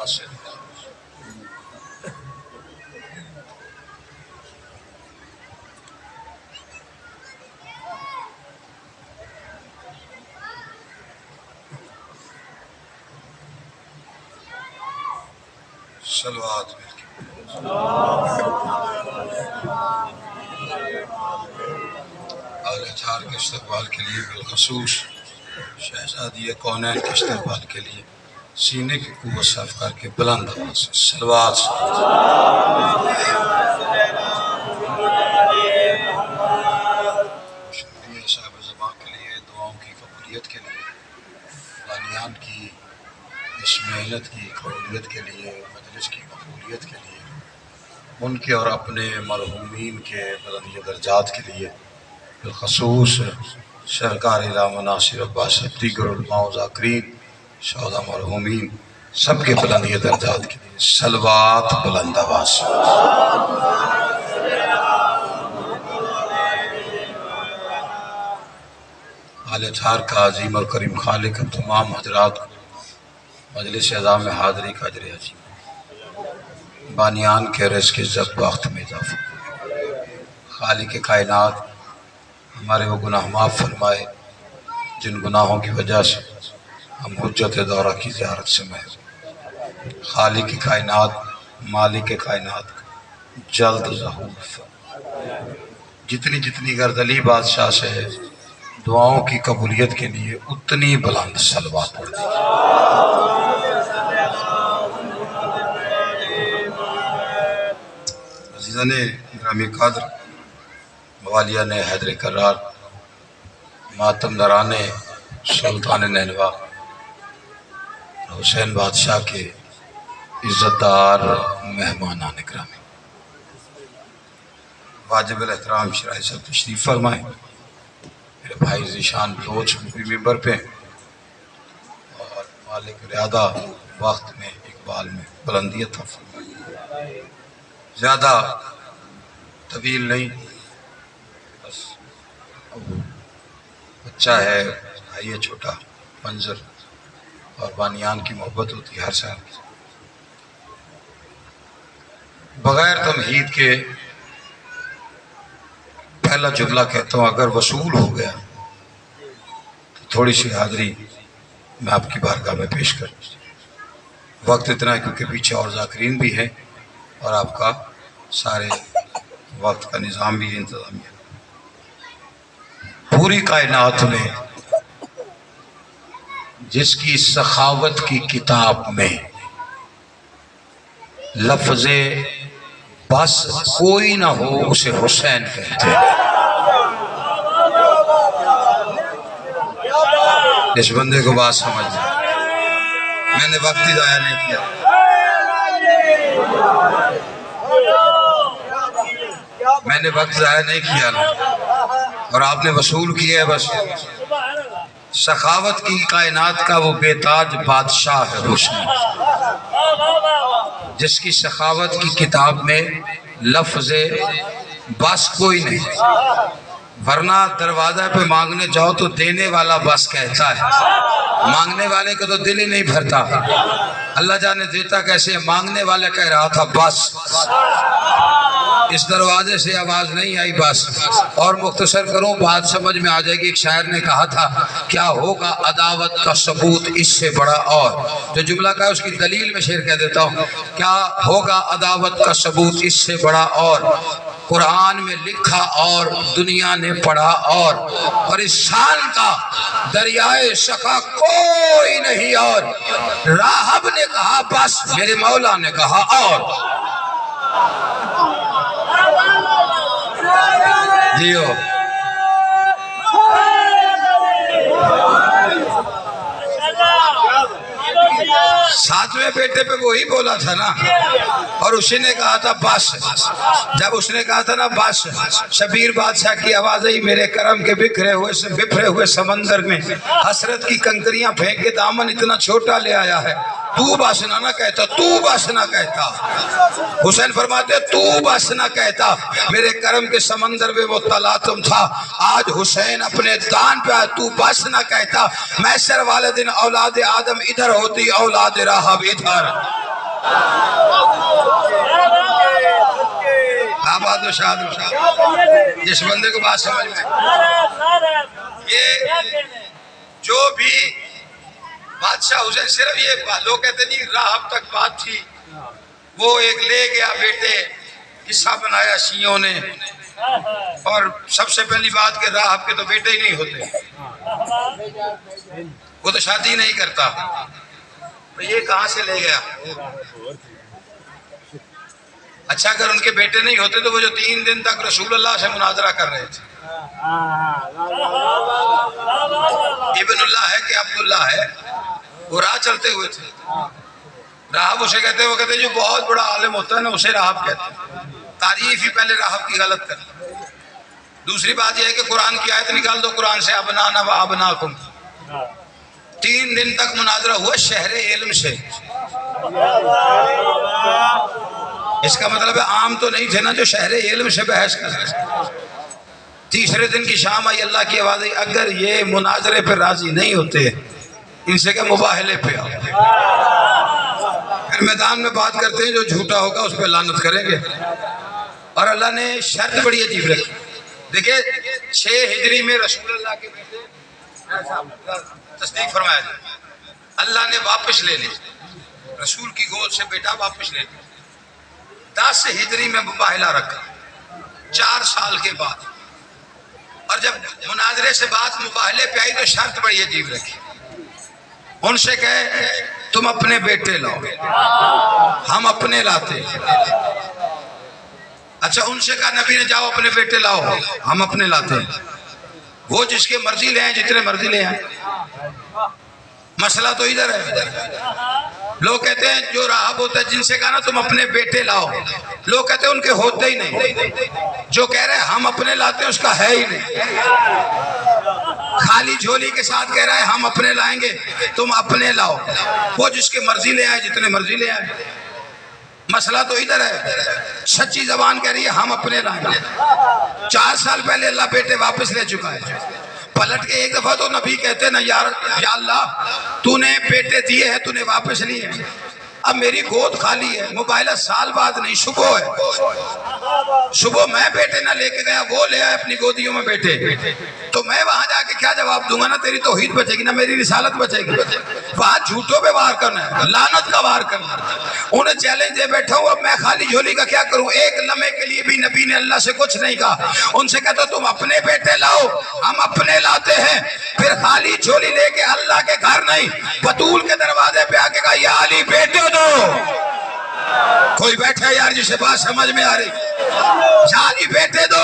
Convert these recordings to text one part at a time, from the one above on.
حاصل ہو۔ صلوات مل کے اہل اتحاد کے استقبال کے لیے بالخصوص شہزادی کونین کے استقبال کے لیے سینے کی قوت صاف کر کے بلند آواز سے صلوات شکریہ صاحب زبان کے لیے، دعاؤں کی قبولیت کے لیے، بانیان کی اس محنت کی قبولیت کے لیے، مجلس کی قبولیت کے لیے، ان کے اور اپنے مرحومین کے بلند درجات کے لیے، بالخصوص سرکار علامہ ناصر عباس دیگر علماء و ذاکرین شہداء مرحومین سب کے بلند درجات کے لیے صلوات بلند آواز سے۔ اہل اتحاد کا عظیم اور کریم خالق اب تمام حضرات کو مجلس اعظام میں حاضری کا اجر عظیم، بانیان کے رزق عزت بخت میں اضافہ، خالق کائنات ہمارے وہ گناہ معاف فرمائے جن گناہوں کی وجہ سے ہم حجت دورہ کی زیارت سے محروم۔ خالق کائنات مالک کائنات جلد ظہور فرمائے۔ جتنی جتنی گردلی بادشاہ سے ہے دعاؤں کی قبولیت کے لیے اتنی بلند صلوات پڑھ دیجیے۔ عزیزان گرامی قدر، موالیان حیدر کرار، ماتم داران سلطان نینوا، حسین بادشاہ کے عزت دار مہمانان گرامی، واجب الاحترام شرائع صاحب تشریف فرمائیں۔ میرے بھائی ذیشان بلوچ بھی ممبر پہ، اور مالک ریادہ وقت میں اقبال میں بلندی عطا فرمائیں۔ زیادہ طویل نہیں، بس بچہ ہے، بھائی ہے چھوٹا منظر، اور بانیان کی محبت ہوتی ہے ہر سال کی۔ بغیر تمہید کے پہلا جملہ کہتا ہوں، اگر وصول ہو گیا تو تھوڑی سی حاضری میں آپ کی بارگاہ میں پیش کروں۔ وقت اتنا ہے کیونکہ پیچھے اور ذاکرین بھی ہیں اور آپ کا سارے وقت کا نظام بھی انتظامیہ۔ پوری کائنات میں جس کی سخاوت کی کتاب میں لفظ بس کوئی نہ ہو اسے حسین کہتے ہیں۔ اس بندے کو بات سمجھ لیں، میں نے وقت ہی ضائع نہیں کیا۔ میں نے وقت ضائع نہیں کیا اور آپ نے وصول کیا ہے۔ بس سخاوت کی کائنات کا وہ بے تاج بادشاہ ہے حسین، جس کی سخاوت کی کتاب میں لفظ بس کوئی نہیں، ورنہ دروازہ پہ مانگنے جاؤ تو دینے والا بس کہتا ہے، مانگنے والے کو تو دل ہی نہیں بھرتا۔ اللہ جانے دیتا کیسے، مانگنے والے کہہ رہا تھا بس، اس دروازے سے آواز نہیں آئی بس۔ اور مختصر کروں بات سمجھ میں آ جائے گی۔ ایک شاعر نے کہا تھا کیا ہوگا عداوت کا ثبوت اس سے بڑا، اور جو جملہ کا ہے اس کی دلیل میں شعر کہہ دیتا ہوں، کیا ہوگا عداوت کا ثبوت اس سے بڑا، اور قرآن میں لکھا اور دنیا نے پڑھا، اور اس شان کا دریائے سخا کوئی نہیں، اور راہب نے کہا بس، میرے مولا نے کہا اور۔ جیو ساتویں بیٹے پہ وہی بولا تھا نا، اور اسی نے کہا تھا بس۔ جب اس نے کہا تھا نا بس، شبیر بادشاہ کی آواز آئی، میرے کرم کے بکھرے ہوئے سمندر میں حسرت کی کنکریاں پھینک کے دامن اتنا چھوٹا لے آیا ہے، تو بس نہ کہتا، تو بس نہ کہتا۔ حسین فرماتے تو بس نہ کہتا، میرے کرم کے سمندر میں وہ تلاطم تھا، آج حسین اپنے دان پہ آیا، تو بس نہ کہتا۔ محشر والے دن اولاد آدم ادھر ہوتی، اولاد راہب ادھر۔ آباد و شاد و شاد. جس بندے کو بات سمجھ میں یہ جو بھی بادشاہ حسین صرف یہ لوگ کہتے نہیں راہب تک بات تھی، وہ ایک لے گیا بیٹے، قصہ بنایا شیعوں نے. اور سب سے پہلی بات کہ راہب کے تو بیٹے ہی نہیں ہوتے، وہ تو شادی نہیں کرتا. تو یہ کہاں سے لے گیا؟ اچھا اگر ان کے بیٹے نہیں ہوتے تو وہ جو 3 دن تک رسول اللہ سے مناظرہ کر رہے تھے، ابن اللہ ہے کہ عبداللہ ہے، وہ راہ چلتے ہوئے تھے. راہب اسے کہتے ہیں، وہ کہتے ہیں جو بہت بڑا عالم ہوتا ہے نا اسے راہب کہتے ہیں. تعریف ہی پہلے راہب کی غلط کر. دوسری بات یہ ہے کہ قرآن کی آیت نکال دو قرآن سے، ابنانا و ابناکم. 3 دن تک مناظرہ ہوا شہر علم سے. اس کا مطلب ہے عام تو نہیں تھے نا جو شہر علم سے بحث کر رہے. تیسرے دن کی شام آئی، اللہ کی آواز آئی، اگر یہ مناظرے پہ راضی نہیں ہوتے ان سے کہ مباہلے پہ آؤ. پھر میدان میں بات کرتے ہیں، جو جھوٹا ہوگا اس پہ لعنت کریں گے. اور اللہ نے شرط بڑی عجیب رکھی. دیکھیں 6 ہجری میں رسول اللہ کے بیٹے تصدیق فرمایا جائے، اللہ نے واپس لے لی رسول کی گود سے بیٹا واپس لے لی. 10 ہجری میں مباہلہ رکھا 4 سال کے بعد. اور جب مناظرے سے بات مباہلے پہ آئی تو شرط بڑی عجیب رکھی. ان سے کہے تم اپنے بیٹے لاؤ، ہم اپنے لاتے. اچھا ان سے کہا نبی نے جاؤ اپنے بیٹے لاؤ، ہم اپنے لاتے. وہ جس کے مرضی لے آئیں، جتنے مرضی لے آئیں. مسئلہ تو ادھر ہے. لوگ کہتے ہیں جو راہب ہوتا ہے جن سے کہا نا تم اپنے بیٹے لاؤ، لوگ کہتے ہیں ان کے ہوتے ہی نہیں. جو کہہ رہے ہیں ہم اپنے لاتے ہیں اس کا ہے ہی نہیں. خالی جھولی کے ساتھ کہہ رہا ہے ہم اپنے لائیں گے، تم اپنے لاؤ. وہ جس کے مرضی لے آئے، جتنے مرضی لے آئے. مسئلہ تو ادھر ہے. سچی زبان کہہ رہی ہے ہم اپنے لائیں گے. 4 سال پہلے اللہ بیٹے واپس لے چکا ہے. پلٹ کے ایک دفعہ تو نبی کہتے نا یا اللہ تو نے بیٹے دیے ہیں، تو نے واپس لیے ہیں، اب میری گود خالی ہے. مباہلہ سال بعد نہیں، صبح ہے. صبح میں بیٹے نہ لے کے گیا، وہ لے آئے اپنی گودیوں میں بیٹے. تو میں وہاں جا کے کیا جواب دوں گا؟ نہ تیری توحید بچے گی، نہ میری رسالت بچے گی. وہاں جھوٹوں پہ وار کرنا ہے، لعنت کا وار کرنا ہے. انہیں چیلنج دے بیٹھا ہوں، اب میں خالی جھولی کا کیا کروں؟ ایک لمحے کے لیے بھی نبی نے اللہ سے کچھ نہیں کہا. ان سے کہتا تم اپنے بیٹے لاؤ، ہم اپنے لاتے ہیں. پھر خالی جھولی لے کے اللہ کے گھر نہیں، بطول کے دروازے پہ آ کے کہا یا علی بیٹے دو. کوئی بیٹھا ہے یار جسے بات سمجھ میں آ رہی؟ یا علی بیٹے دو.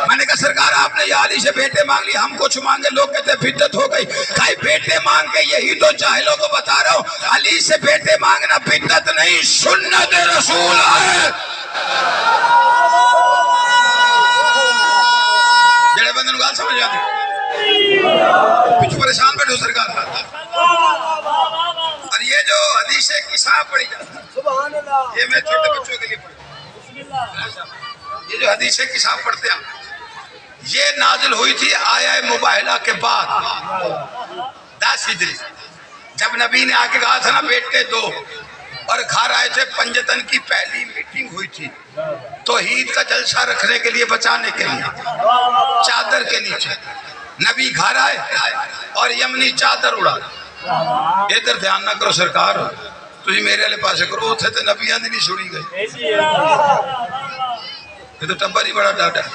میں نے کہا سرکار آپ نے یا علی سے بیٹے مانگ لی، ہم کچھ مانگے. لوگ کہتے بدعت ہو گئی. کہیں بیٹے مانگ کے یہی تو جاہلوں کو بتا رہا ہوں، علی سے بیٹے مانگنا بدعت نہیں، سنت رسول ہے. جڑے بندے نو گال سمجھ آتی پیچھے پریشان بیٹھو سرکار. اور یہ جو حدیث قصہ پڑھی جاتی ہے، یہ میں چھوٹے بچوں کے لیے پڑھی. یہ جو حدیث قصہ پڑھتے ہیں یہ نازل ہوئی تھی آیہ مباہلہ کے بعد 10 ہجری. جب نبی نے آگے کہا تھا نا بیٹے دو، اور گھر آئے تھے پنجتن کی پہلی میٹنگ ہوئی تھی توحید کا جلسہ رکھنے کے لیے، بچانے کے لیے. چادر کے نیچے نبی گھر آئے اور یمنی چادر اڑا. ادھر دھیان نہ کرو سرکار، تجھے میرے والے پاسے کرو. اتھے تے نبیاں دی نہیں چھوڑی گئی. یہ تو ٹبر ہی بڑا ڈاٹا ہے.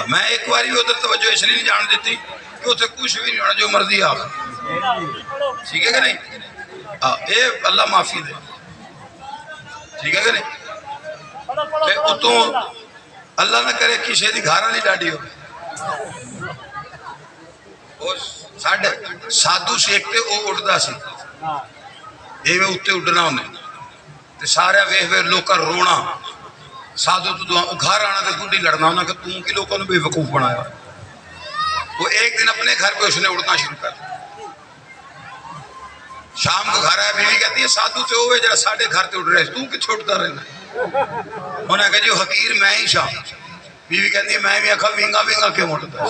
میں ایک باری ادھر توجہ اس لیے نہیں جان دیتی کہ اتھے کچھ بھی نہیں ہونا، جو مرضی آپ. ٹھیک ہے کہ نہیں؟ اے اللہ معافی دے. ٹھیک ہے کہ نہیں؟ تے اتوں اللہ نہ کرے کسی دی گھر والی ڈاڈی ہو. ساڈے سادھو سیکھتے وہ اٹھتا سی، یہ میں اتنے اڈنا انہیں سارے ویخ ویخ لوگ رونا. سادھو تو گھر آنا تو گڈی لڑنا انہیں کہ تم کی لوگوں نے بے وقوف بنایا. وہ ایک دن اپنے گھر پہ اس نے اڑنا شروع کر دیا. شام کو گھر آیا، بیوی کہتی ہے سادھو سے ہوئے جرا ساڑھے گھر تے اڑ رہے تو کچھ اڑتا رہنا. انہیں کہا جو حقیر میں ہی شام. بیوی کہتی ہے میں بھی اکھا وینگا وینگا کیوں اٹھتا ہے.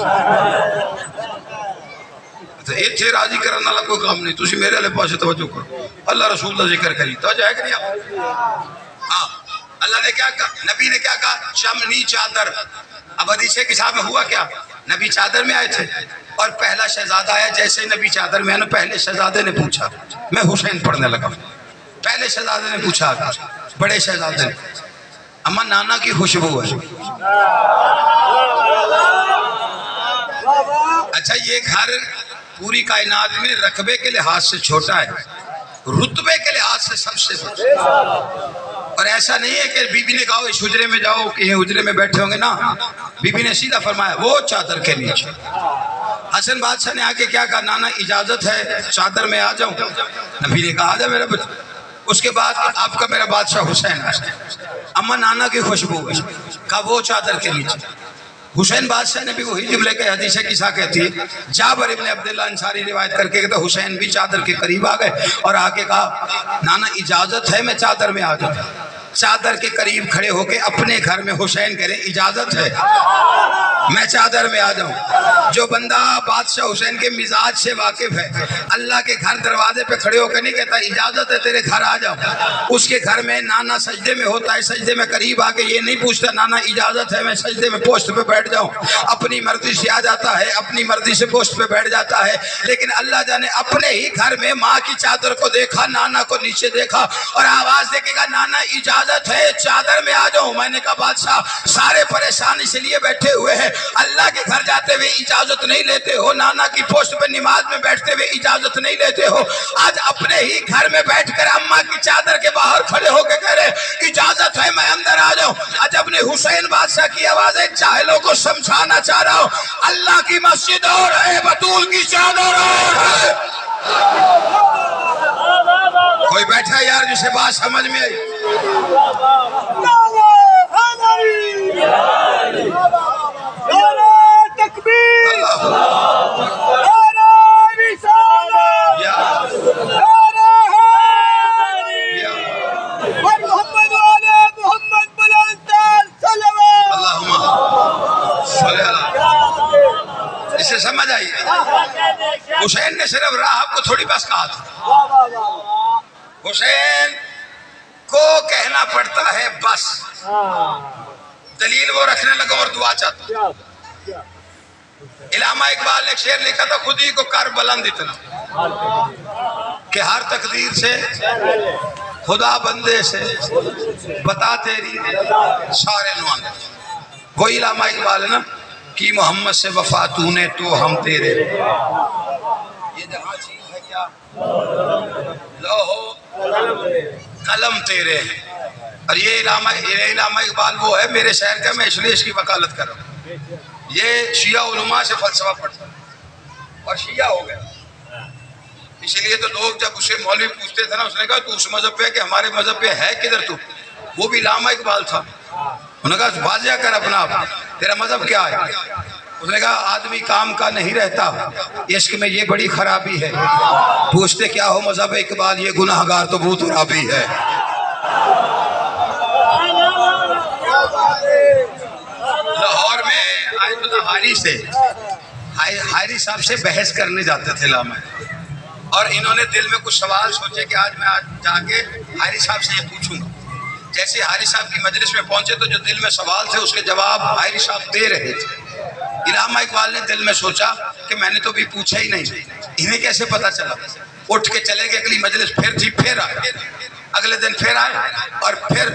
اتنے راضی کرنے والا کوئی کام نہیں. تسی میرے والے پاسے توجہ کرو. اللہ رسول کا ذکر کری توجہ ہے کہ نہیں آپ؟ ہاں اللہ نے کیا کہا, نبی نے کیا کہا, شمنی چادر. اب حدیث کتاب میں ہوا کیا, نبی چادر میں آئے تھے اور پہلا شہزادہ آیا. جیسے نبی چادر میں آیا نا, پہلے شہزادے نے پوچھا, میں حسین پڑھنے لگا. پہلے شہزادے نے پوچھا, بڑے شہزادے نے, اما نانا کی خوشبو ہے. اچھا یہ گھر پوری کائنات میں رقبے کے لحاظ سے چھوٹا ہے, رتبے کے لحاظ سے سب سے بڑا. اور ایسا نہیں ہے کہ بی بی نے کہا اس حجرے میں جاؤ کہ یہ حجرے میں بیٹھے ہوں گے نا, بی بی نے سیدھا فرمایا وہ چادر کے نیچے. حسن بادشاہ نے آکے کیا کہا, نانا اجازت ہے چادر میں آ جاؤں؟ نبی نے کہا آ جا میرا بچہ. اس کے بعد آپ کا میرا بادشاہ حسین آیا, اما نانا کی خوشبو, کہا وہ چادر کے نیچے. حسین بادشاہ نے بھی وہی جملے کے حدیث قصہ کہتی ہے, جابر ابن عبداللہ انصاری روایت کر کے کہتے حسین بھی چادر کے قریب آ گئے اور آکے کہا نانا اجازت ہے میں چادر میں آ جاؤں؟ چادر کے قریب کھڑے ہو کے اپنے گھر میں حسین کہہ رہے اجازت ہے میں چادر میں آ جاؤں. جو بندہ بادشاہ حسین کے مزاج سے واقف ہے, اللہ کے گھر دروازے پہ کھڑے ہو کے نہیں کہتا اجازت ہے تیرے گھر آ جاؤں. اس کے گھر میں نانا سجدے میں ہوتا ہے, سجدے میں قریب آ کے یہ نہیں پوچھتا نانا اجازت ہے میں سجدے میں پوسٹ پہ بیٹھ جاؤں. اپنی مرضی سے آ جاتا ہے, اپنی مرضی سے پوسٹ پہ بیٹھ جاتا ہے. لیکن اللہ جانے اپنے ہی گھر میں ماں کی چادر کو دیکھا, نانا کو نیچے دیکھا اور آواز دے کے کہا نانا اجازت ہے چادر میں آ جاؤں. میں نے کہا بادشاہ سارے پریشان اس لیے بیٹھے ہوئے ہیں, اللہ کے گھر جاتے ہوئے اجازت نہیں لیتے ہو, نانا کی پوسٹ پہ نماز میں بیٹھتے ہوئے اجازت نہیں لیتے ہو, آج اپنے ہی گھر میں بیٹھ کر اماں کی چادر کے باہر کھڑے ہو کے کہہ رہے اجازت ہے میں اندر آ جاؤں. آج اپنے حسین بادشاہ کی آوازیں جاہلوں کو سمجھانا چاہ رہا ہوں, اللہ کی مسجد اور ہے, بطول کی چادر اور ہے. کوئی بیٹھا یار جسے بات سمجھ میں آئی؟ اسے سمجھ آئی؟ حسین نے صرف راہب کو تھوڑی بس کہا تھا, حسین کو کہنا پڑتا ہے بس. دلیل وہ رکھنے لگا اور دعا چاہتا. علامہ اقبال نے ایک شعر لکھا تھا, خود ہی کو کر بلند اتنا کہ ہر تقدیر سے خدا بندے سے بتا تیری سارے نوان. وہی علامہ اقبال ہے نا کہ محمد سے وفا تو نے تو ہم تیرے, یہ جہاں چیز ہے کیا لوہو قلم تیرے ہیں. اور یہ علامہ اقبال وہ ہے میرے شہر کا, میں اس لیے اس کی وکالت کر رہا ہوں. یہ شیعہ علماء سے فلسفہ پڑھتا اور شیعہ ہو گیا. اسی لیے تو لوگ جب اسے مولوی پوچھتے تھے نا, اس نے کہا تو اس مذہب پہ کہ ہمارے مذہب پہ ہے کدھر تو؟ وہ بھی علامہ اقبال تھا. انہوں نے کہا واضح کر اپنا تیرا مذہب کیا ہے؟ اس نے کہا آدمی کام کا نہیں رہتا, عشق میں یہ بڑی خرابی ہے. پوچھتے کیا ہو مذہب اقبال, یہ گناہگار تو بہت خرابی ہے. لاہور میں آیت اللہ حاری سے حاری صاحب سے بحث کرنے جاتے تھے علامہ, اور انہوں نے دل میں کچھ سوال سوچے کہ آج میں جا کے حاری صاحب سے یہ پوچھوں گا. جیسے حاری صاحب کی مجلس میں پہنچے تو جو دل میں سوال تھے اس کے جواب حاری صاحب دے رہے تھے. علامہ اقبال نے دل میں سوچا کہ میں نے تو بھی پوچھا ہی نہیں, انہیں کیسے پتا چلا. اٹھ کے چلے گئے, اگلی مجلس پھر تھی, پھر آئے, اگلے دن پھر آئے, اور پھر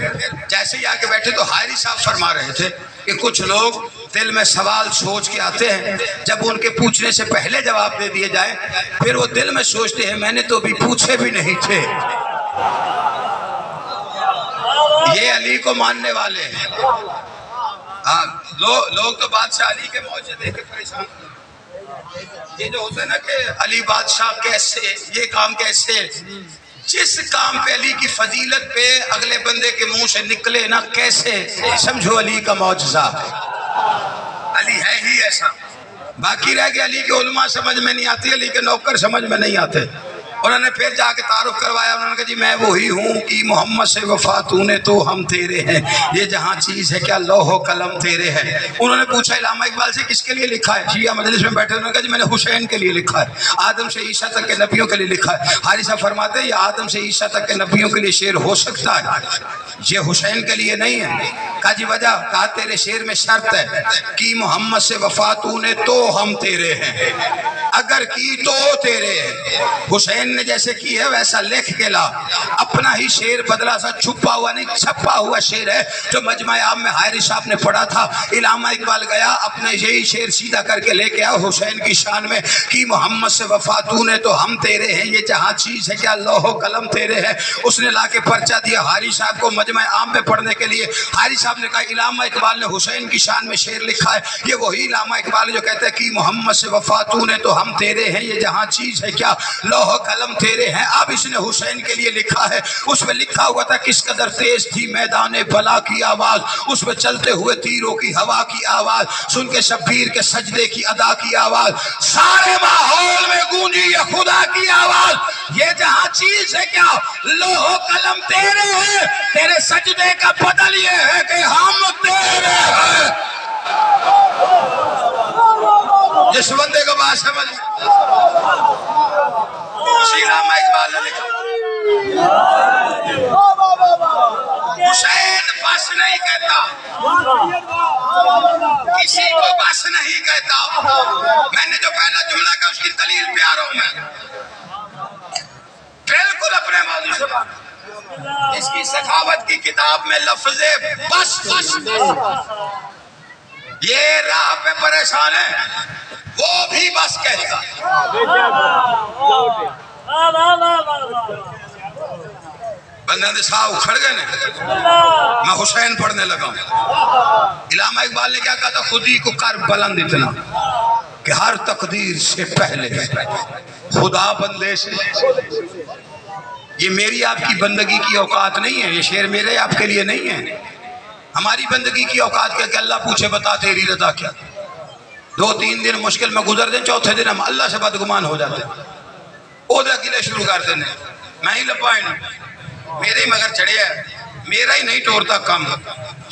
جیسے ہی آگے بیٹھے تو حاری صاحب فرما رہے تھے کہ کچھ لوگ دل میں سوال سوچ کے آتے ہیں, جب ان کے پوچھنے سے پہلے جواب دے دیے جائے پھر وہ دل میں سوچتے ہیں میں نے تو بھی پوچھے بھی نہیں تھے. یہ علی کو ماننے والے ہیں. ہاں لوگ تو بادشاہ علی کے موجے دیکھ کے پریشان ہیں. یہ جو ہوتا ہے نا کہ علی بادشاہ کیسے, یہ کام کیسے, جس کام پہ علی کی فضیلت پہ اگلے بندے کے منہ سے نکلے نا کیسے, سمجھو علی کا معجزہ ہے. علی ہے ہی ایسا. باقی رہ گیا علی کے علماء سمجھ میں نہیں آتی, علی کے نوکر سمجھ میں نہیں آتے. انہوں نے پھر جا کے تعارف کروایا، انہوں نے کہا جی میں وہی ہوں کہ محمد سے وفا تو نے تو ہم تیرے ہیں، یہ جہاں چیز ہے کیا لوح و قلم تیرے ہے۔ انہوں نے پوچھا علامہ اقبال سے کس کے لیے لکھا ہے؟ شیعہ مجلس میں بیٹھے، انہوں نے کہا جی میں نے حسین کے لیے لکھا ہے، آدم سے عیسیٰ تک کے نبیوں کے لیے لکھا ہے۔ حاری صاحب فرماتے ہیں یہ آدم سے عیسیٰ تک کے نبیوں کے لیے شعر ہو سکتا ہے، یہ حسین کے لیے نہیں ہے۔ کہا جی وجہ؟ کہا تیرے شعر میں شرط ہے کہ محمد سے وفا تو نے تو ہم تیرے ہیں، اگر کی تو تیرے ہیں۔ حسین نے جیسے کی ہے ویسا لکھ کے لا، اپنا ہی شعر بدلا سا، چھپا ہوا نہیں چھپا ہوا شعر ہے جو مجمع عام میں حائری صاحب نے پڑھا تھا۔ علامہ اقبال گیا اپنا یہی شعر سیدھا کر کے لے کے آیا حسین کی شان میں کہ محمد سے وفا تو نے تو ہم تیرے ہیں، یہ جہاں چیز ہے کیا لوح و قلم تیرے ہے۔ اس نے لا کے پرچہ دیا حاری صاحب کو مجمع عام میں پڑھنے کے لیے۔ حاری صاحب نے کہا علامہ اقبال نے حسین کی شان میں شعر لکھا ہے، یہ وہی علامہ اقبال جو کہتے ہیں کہ محمد سے وفا تو نے تو ہم تیرے ہیں، یہ جہاں چیز ہے کیا لوح و قلم تیرے ہیں۔ اب اس نے حسین کے لیے لکھا ہے، اس میں لکھا ہوا تھا کس قدر تیز تھی میدان بلا کی آواز، اس میں چلتے ہوئے تیروں کی ہوا کی آواز، سن کے شبیر کے سجدے کی ادا کی آواز، سارے ماحول میں گونجی یہ خدا کی آواز، یہ جہاں چیز ہے کیا لوح و قلم تیرے ہیں، تیرے سجدے کا بدل یہ ہے کہ ہم تیرے ہیں۔ جس بندے کو بات سمجھ اسی علامہ اقبال نے لکھا حسین بس نہیں کہتا، کسی کو بس نہیں کہتا۔ میں نے جو پہلا جملہ کہا اس کی دلیل پہ آ رہا ہوں میں، بالکل اپنے موضوع سے بات۔ اس کی سخاوت کی کتاب میں لفظ بس، یہ راہ پہ پریشان ہے وہ بھی بس کہتا۔ بندہ دے ساہ اکھڑ گئے نے، میں حسین پڑھنے لگا ہوں۔ علامہ اقبال نے کیا کہا تھا؟ خودی کو کر بلند اتنا کہ ہر تقدیر سے پہلے خدا بندے سے۔ یہ میری آپ کی بندگی کی اوقات نہیں ہے، یہ شعر میرے آپ کے لیے نہیں ہے۔ ہماری بندگی کی اوقات کیا کہ اللہ پوچھے بتا تیری رضا کیا۔ 2-3 دن مشکل میں گزر دیں، چوتھے دن ہم اللہ سے بدگمان ہو جاتے ہیں، عہدہ گلے شروع کر دینے، میں ہی لپائیں میرے ہی مگر چڑھے ہے، میرا ہی نہیں ٹورتا کم،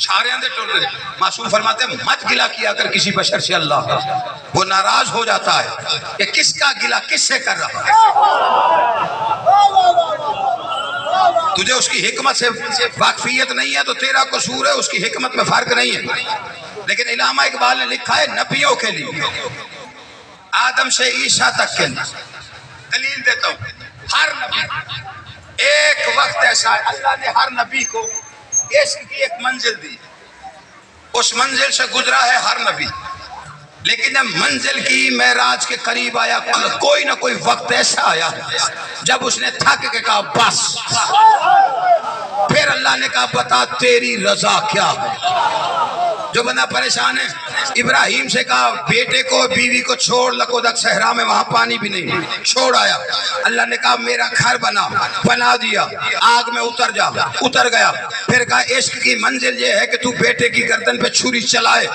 سارے اندر ٹور رہے۔ معصوم فرماتے ہیں مت گلا کیا کر کسی بشر سے اللہ، وہ ناراض ہو جاتا ہے کہ کس کا گلا کس سے کر رہا ہے۔ تجھے اس کی حکمت سے واقفیت نہیں ہے تو تیرا قصور ہے، اس کی حکمت میں فرق نہیں ہے۔ لیکن علامہ اقبال نے لکھا ہے نبیوں کے لیے، آدم سے عیسیٰ تک کے لیے۔ دلیل دیتا ہوں، ہر نبی ایک وقت ایسا ہے اللہ نے ہر نبی کو عشق کی ایک منزل دی، اس منزل سے گزرا ہے ہر نبی، لیکن جب منزل کی معراج کے قریب آیا کوئی نہ کوئی وقت ایسا آیا جب اس نے تھک کے کہا بس، پھر اللہ نے کہا بتا تیری رضا کیا ہے۔ جو بندہ پریشان ہے، ابراہیم سے کہا بیٹے کو بیوی کو چھوڑ لکودک صحرا میں، وہاں پانی بھی نہیں، چھوڑ آیا۔ اللہ نے کہا میرا گھر بنا دیا، آگ میں اتر جا، اتر گیا۔ پھر کہا عشق کی منزل یہ ہے کہ تو بیٹے کی گردن پہ چھری چلائے،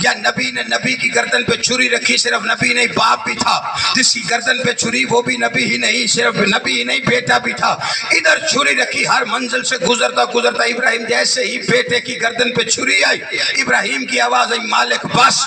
یا نبی نے نبی کی گردن پہ چھری رکھی، صرف نبی نہیں باپ بھی تھا جس کی گردن پہ چھری، وہ بھی نبی ہی نہیں، صرف نبی ہی نہیں بیٹا بھی تھا، ادھر چھری رکھی۔ ہر منزل سے گزرتا گزرتا ابراہیم جیسے ہی بیٹے کی گردن پہ چھری آئی، ابراہیم کی آواز آئی مالک بس،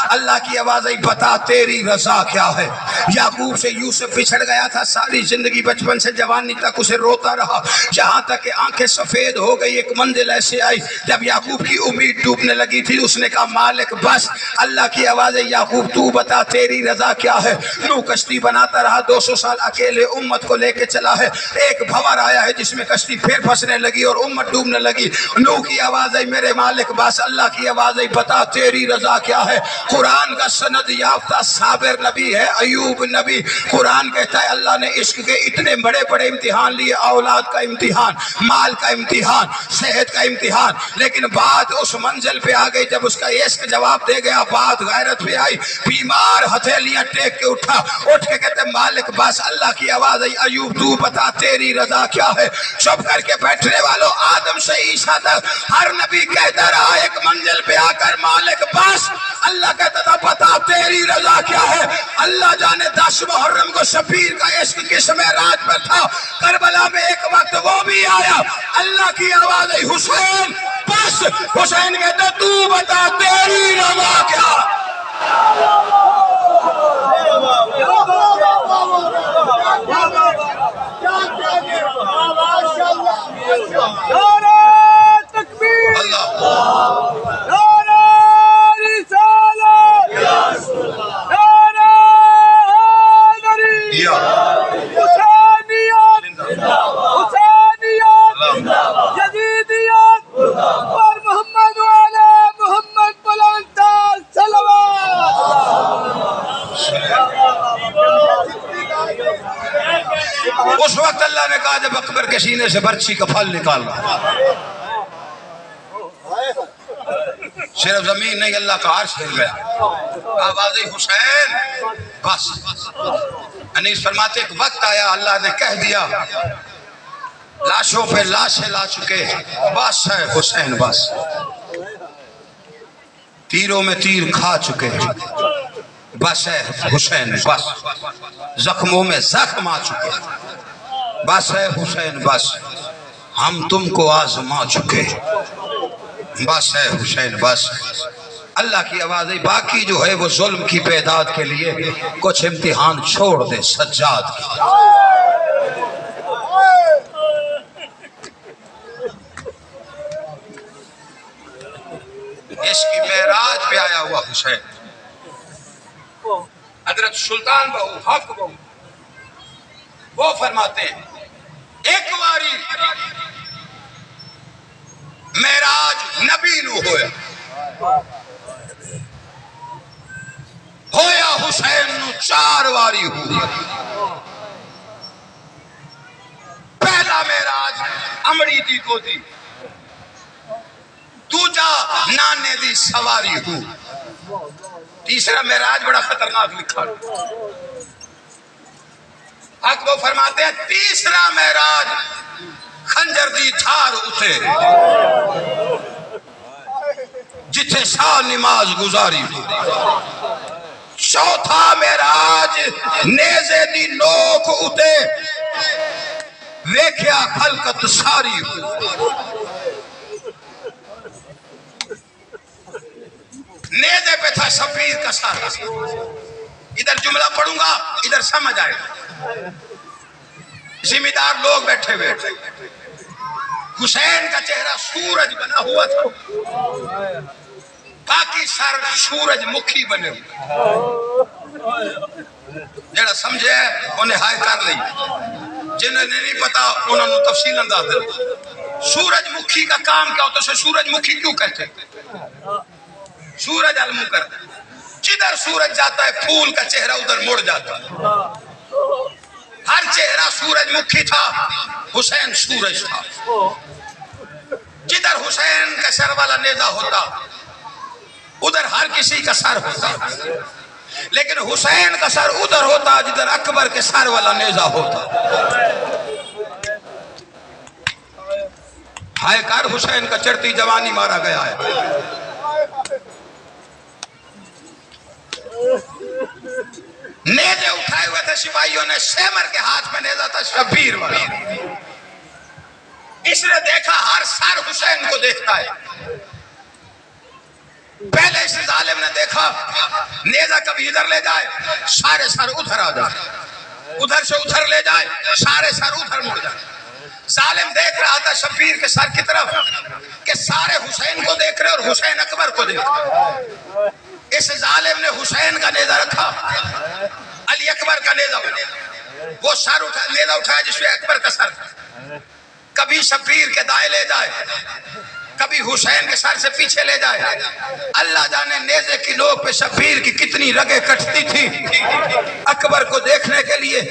اللہ کی آواز آئی بتا تیری رضا کیا ہے۔ یعقوب سے یوسف بچھڑ گیا تھا، ساری زندگی بچپن سے جوانی تک اسے روتا رہا، جہاں تک کہ آنکھیں سفید ہو گئی۔ ایک منزل ایسے آئی جب یعقوب کی امید ڈوبنے لگی تھی، اس نے کہا مالک بس، اللہ کی آواز ہے یعقوب تو بتا تیری رضا کیا ہے۔ نوح کشتی بناتا رہا، 200 سال اکیلے امت کو لے کے چلا ہے، ایک بھنور آیا ہے جس میں کشتی پھر پھنسنے لگی اور امت ڈوبنے لگی۔ نوح کی آواز آئی میرے مالک بس، اللہ کی آواز آئی بتا تیری رضا کیا ہے۔ قرآن کا سند یافتہ صابر نبی ہے ایوب نبی، قرآن کہتا ہے اللہ نے عشق کے اتنے بڑے بڑے امتحان لیے، اولاد کا امتحان، مال کا امتحان، صحت کا امتحان، لیکن بات اس منزل پہ آ گئی جب اس کا عشق جواب دے گیا، بات غیرت پہ آئی، بیمار ہتھیلیاں ٹیک کے اٹھا، اٹھ کے کہتے مالک بس، اللہ کی آواز آئی ایوب تو بتا تیری رضا کیا ہے۔ چپ کر کے بیٹھنے والوں، آدم سے عیسیٰ تک ہر نبی کہتا رہا ایک منزل پہ جا کر مالک بس. اللہ کہتا تھا بتا تیری رضا کیا ہے. اللہ جانے 10 محرم کو شبیر کا عشق کس معراج پر تھا. کربلا میں ایک وقت وہ بھی آیا, اللہ کی آواز آئی حسین بس. حسین کہتا تو بتا تیری رضا کیا. اس وقت اللہ نے کہا جب اکبر کے سینے سے برچی کا پھل نکال رہا, صرف زمین نہیں اللہ کا عرش ہل گیا. آواز حسین بس. انیس فرماتے ایک وقت آیا اللہ نے کہہ دیا لاشوں پہ لاشیں لا چکے, بس ہے حسین بس. تیروں میں تیر کھا چکے, بس ہے حسین بس. زخموں میں زخم آ چکے, بس ہے حسین بس. ہم تم کو آزما چکے, بس ہے حسین بس. اللہ کی آواز ہے باقی جو ہے وہ ظلم کی بیداد کے لیے کچھ امتحان چھوڑ دے سجاد کی. اس کی معراج پہ آیا ہوا حسین. حضرت سلطان بہو حق بہو وہ فرماتے ہیں ایک واری معراج نبی نو ہویا حسین نو 4 واری ہوئی. پہلا معراج امڑی دی کو دی, دوجا نانے دی سواری ہو, تیسرا معراج بڑا خطرناک لکھا. حق وہ فرماتے ہیں تیسرا معراج خنجر دی دھار اتے جتھے شاہ نماز گزاری ہو. چوتھا معراج نیزے دی نوک اتے ویکھیا خلقت ساری ہو. نیزے پہ تھا شبیر کا سارا. ادھر جملہ پڑھوں گا ادھر سمجھ آئے گا. ذمہ دار لوگ بیٹھے ہوئے. حسین کا چہرہ سورج بنا ہوا تھا, باقی سر سورج مکھی بنے ہوئے. جڑا سمجھے انہیں ہائے کر لی, جنہیں نہیں پتا انہوں نے تفصیل انداز دے. سورج مکھی کا کام کیا ہوتا ہے؟ سورج مکھی کیوں کہتے ہیں؟ سورج علم کرتا ہے, جدھر سورج جاتا ہے پھول کا چہرہ ادھر مڑ جاتا ہے. ہر چہرہ سورج مکھی تھا, حسین سورج تھا. جدھر حسین کا سر والا نیزہ ہوتا ادھر ہر کسی کا سر ہوتا, لیکن حسین کا سر ادھر ہوتا جدھر اکبر کے سر والا نیزہ ہوتا. ہائے کر حسین کا چڑھتی جوانی مارا گیا ہے. نیزے اٹھائے ہوئے تھے سپاہیوں نے, شیمر کے ہاتھ میں نیزہ تھا شبیر والا. اس نے دیکھا ہر سر حسین کو دیکھتا ہے. پہلے اس ظالم نے دیکھا نیزہ کبھی ادھر لے جائے سارے سر ادھر آ جائے, ادھر سے ادھر لے جائے سارے سر ادھر مڑ جائے. ظالم دیکھ رہا تھا شبیر کے سر کی طرف کہ سارے حسین کو دیکھ رہے اور حسین اکبر کو دیکھ رہے. اس ظالم نے حسین کا نیزہ رکھا, علی اکبر کا نیزہ, وہ سر نیزہ اٹھایا جس میں اکبر کا سر تھا. کبھی شبیر کے دائیں لے جائے, کبھی حسین کے سر سے پیچھے لے جائے. اللہ جانے نیزے کی نوک پہ شبیر کی کتنی رگیں کٹتی تھی اکبر کو دیکھنے کے لیے.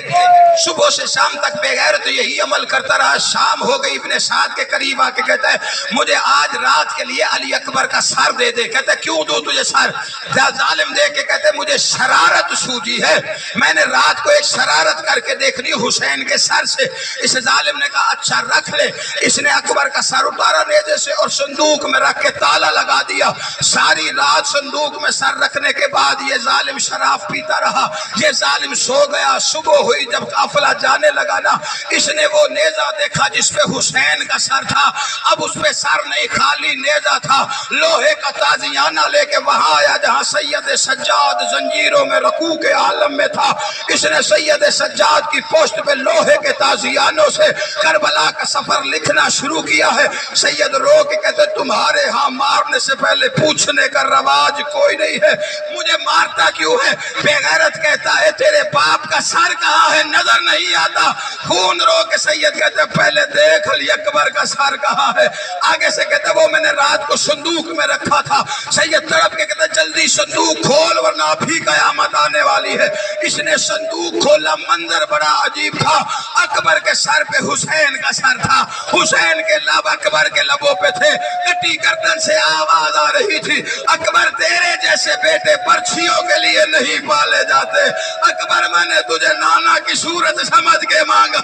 صبح سے شام تک بے غیرت یہی عمل کرتا رہا. شام ہو گئی, ابن سعد کے قریب آ کے کہتا ہے مجھے آج رات کے لیے علی اکبر کا سر دے دے. کہتا ہے کیوں دوں تجھے سر؟ ظالم دے کے کہتے مجھے شرارت سوجی ہے, میں نے رات کو ایک شرارت کر کے دیکھنی حسین کے سر سے. اس ظالم نے کہا اچھا رکھ لے. اس نے اکبر کا سر اتارا نیزے سے اور صندوق میں رکھ کے تالا لگا دیا. ساری رات صندوق میں سر رکھنے کے بعد یہ ظالم شراب پیتا رہا. یہ ظالم سو گیا. صبح ہوئی جب قافلہ جانے لگا نا, اس نے وہ نیزہ دیکھا جس پہ حسین کا سر تھا. اب اس پہ سر نہیں, خالی نیزہ تھا. لوہے کا تازیانہ لے کے وہاں آیا جہاں سید سجاد زنجیروں میں رکوع کے عالم میں تھا. اس نے سید سجاد کی پوسٹ پہ لوہے کے تازیانوں سے کربلا کا سفر لکھنا شروع کیا ہے. سید رو کے کہتے تمہارے ہاں مارنے سے پہلے پوچھنے کا رواج کوئی نہیں ہے, مجھے مارتا کیوں ہے؟ بے غیرت کہتا ہے تیرے باپ کا سر کہاں ہے, نظر نہیں آتا. خون رو کے سید کہتے پہلے دیکھ علی اکبر کا سر کہاں ہے. آگے سے کہتے وہ میں نے رات کو صندوق میں رکھا تھا. سید تڑپ کے کہتے جلدی صندوق کھول ورنہ ابھی قیامت آنے والی ہے. اس نے صندوق کھولا. منظر بڑا عجیب تھا. اکبر کے سر پہ حسین کا سر تھا. حسین کے لب اکبر کے لبوں پہ تھے. کٹی گردن سے آواز آ رہی تھی, اکبر تیرے جیسے بیٹے برچھیوں کے لیے نہیں پالے جاتے. اکبر میں نے تجھے نانا کی صورت سمجھ کے مانگا.